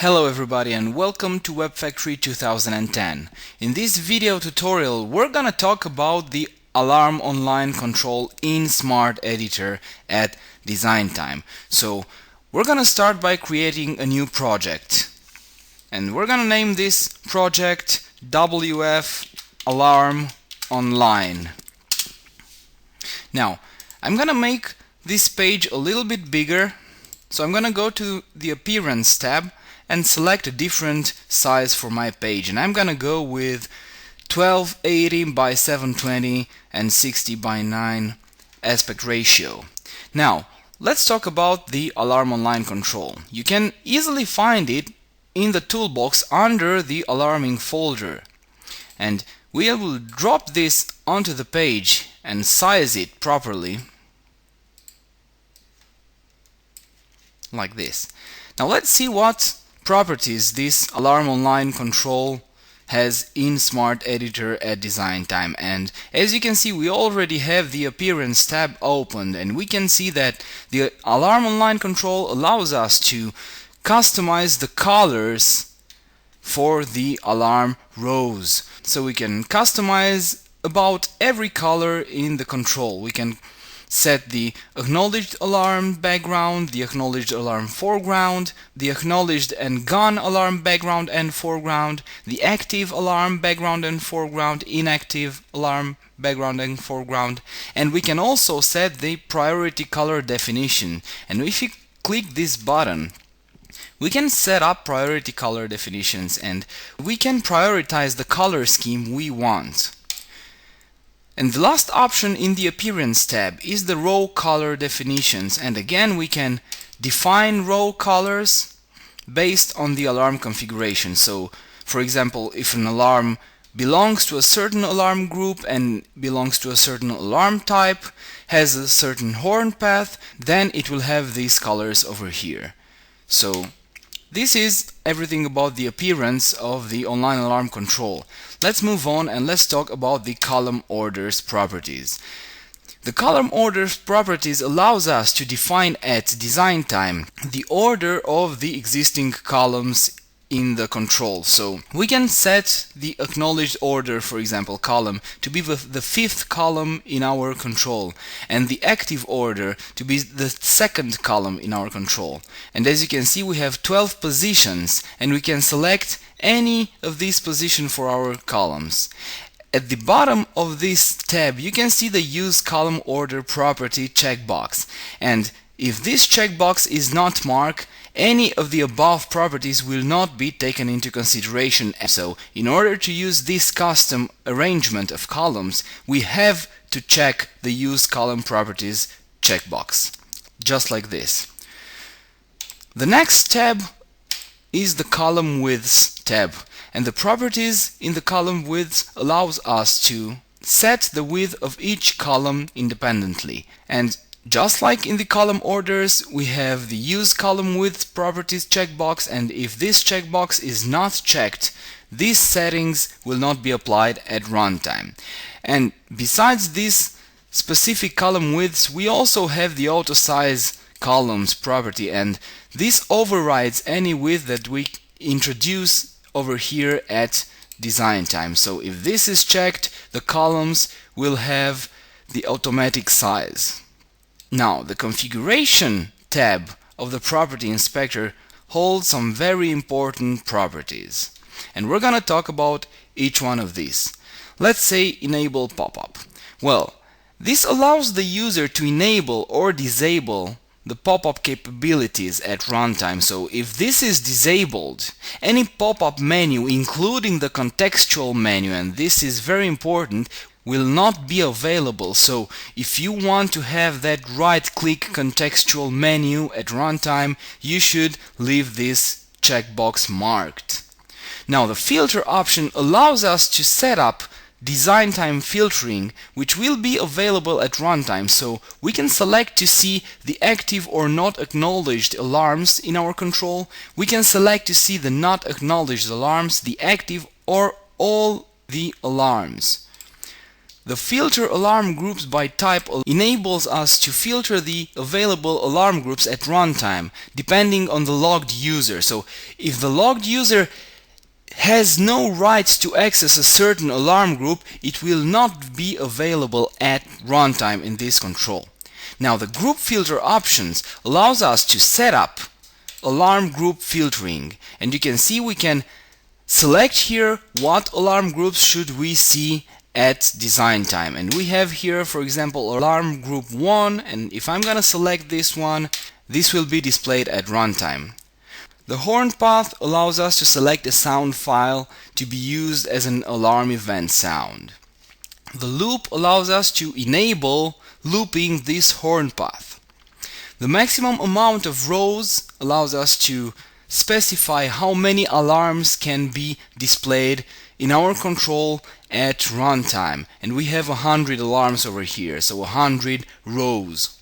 Hello everybody and welcome to WEBfactory 2010. In this video tutorial we're gonna talk about the alarm online control in Smart Editor at design time. So we're gonna start by creating a new project and we're gonna name this project WF Alarm Online. Now I'm gonna make this page a little bit bigger, so I'm gonna go to the Appearance tab and select a different size for my page, and I'm gonna go with 1280 by 720 and 60 by 9 aspect ratio. Now let's talk about the Alarm Online control. You can easily find it in the toolbox under the alarming folder, and we will drop this onto the page and size it properly like this. Now let's see what properties this Alarm Online control has in Smart Editor at design time. And as you can see, we already have the Appearance tab opened, and we can see that the Alarm Online control allows us to customize the colors for the alarm rows. So we can customize about every color in the control. We can set the acknowledged alarm background, the acknowledged alarm foreground, the acknowledged and gone alarm background and foreground, the active alarm background and foreground, inactive alarm background and foreground, and we can also set the priority color definition. And if you click this button, we can set up priority color definitions and we can prioritize the color scheme we want. And the last option in the Appearance tab is the row color definitions, and again we can define row colors based on the alarm configuration. So for example, if an alarm belongs to a certain alarm group and belongs to a certain alarm type, has a certain horn path, then it will have these colors over here. So this is everything about the appearance of the online alarm control. Let's move on and let's talk about the column orders properties. The column orders properties allows us to define at design time the order of the existing columns in the control. So we can set the acknowledged order, for example, column to be the fifth column in our control, and the active order to be the second column in our control. And as you can see, we have 12 positions, and we can select any of these positions for our columns. At the bottom of this tab, you can see the Use Column Order Property checkbox, and if this checkbox is not marked, any of the above properties will not be taken into consideration. So in order to use this custom arrangement of columns, we have to check the Use Column Properties checkbox, just like this. The next tab is the Column Widths tab, and the properties in the column widths allows us to set the width of each column independently. And just like in the column orders, we have the Use Column Width Properties checkbox, and if this checkbox is not checked, these settings will not be applied at runtime. And besides these specific column widths, we also have the Auto Size Columns property, and this overrides any width that we introduce over here at design time. So if this is checked, the columns will have the automatic size. Now, the Configuration tab of the Property Inspector holds some very important properties, and we're gonna talk about each one of these. Let's say Enable Pop-up. Well, this allows the user to enable or disable the pop-up capabilities at runtime. So if this is disabled, any pop-up menu, including the contextual menu, and this is very important, will not be available. So if you want to have that right-click contextual menu at runtime, you should leave this checkbox marked. Now the Filter option allows us to set up design time filtering, which will be available at runtime. So we can select to see the active or not acknowledged alarms in our control. We can select to see the not acknowledged alarms, the active, or all the alarms. The filter alarm groups by type enables us to filter the available alarm groups at runtime depending on the logged user. So if the logged user has no rights to access a certain alarm group, it will not be available at runtime in this control. Now the group filter options allows us to set up alarm group filtering, and you can see we can select here what alarm groups should we see at design time, and we have here, for example, alarm group 1, and if I'm gonna select this one, this will be displayed at runtime. The horn path allows us to select a sound file to be used as an alarm event sound. The loop allows us to enable looping this horn path. The maximum amount of rows allows us to specify how many alarms can be displayed in our control at runtime, and we have 100 alarms over here, so 100 rows.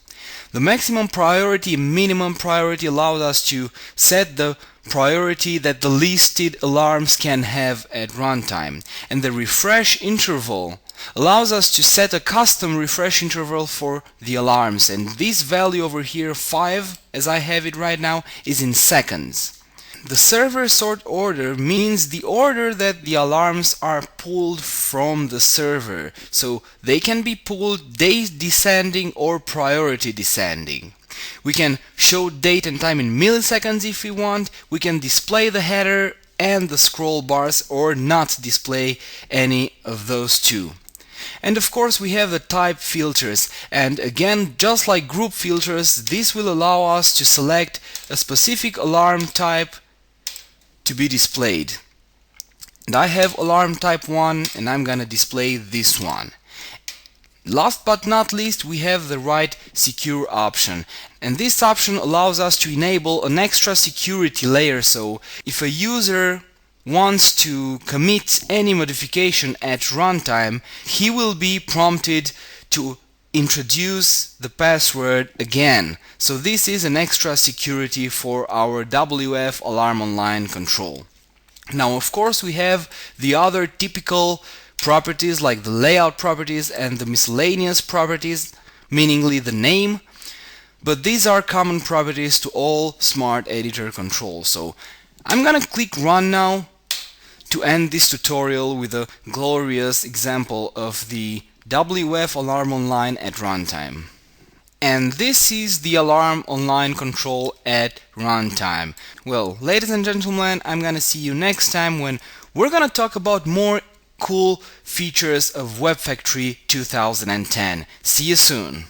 The maximum priority and minimum priority allows us to set the priority that the listed alarms can have at runtime, and the refresh interval allows us to set a custom refresh interval for the alarms, and this value over here, 5, as I have it right now, is in seconds. The server sort order means the order that the alarms are pulled from the server, so they can be pulled date descending or priority descending. We can show date and time in milliseconds if we want. We can display the header and the scroll bars or not display any of those two. And of course we have the type filters, and again, just like group filters, this will allow us to select a specific alarm type to be displayed. And I have alarm type 1 and I'm gonna display this one. Last but not least, we have the write secure option, and this option allows us to enable an extra security layer, so if a user wants to commit any modification at runtime, he will be prompted to introduce the password again. So this is an extra security for our WF Alarm Online control. Now of course we have the other typical properties like the layout properties and the miscellaneous properties, meaningly the name, but these are common properties to all Smart Editor controls. So I'm gonna click run now to end this tutorial with a glorious example of the WF Alarm Online at runtime. And this is the Alarm Online control at runtime. Well, ladies and gentlemen, I'm gonna see you next time when we're gonna talk about more cool features of WEBfactory 2010. See you soon.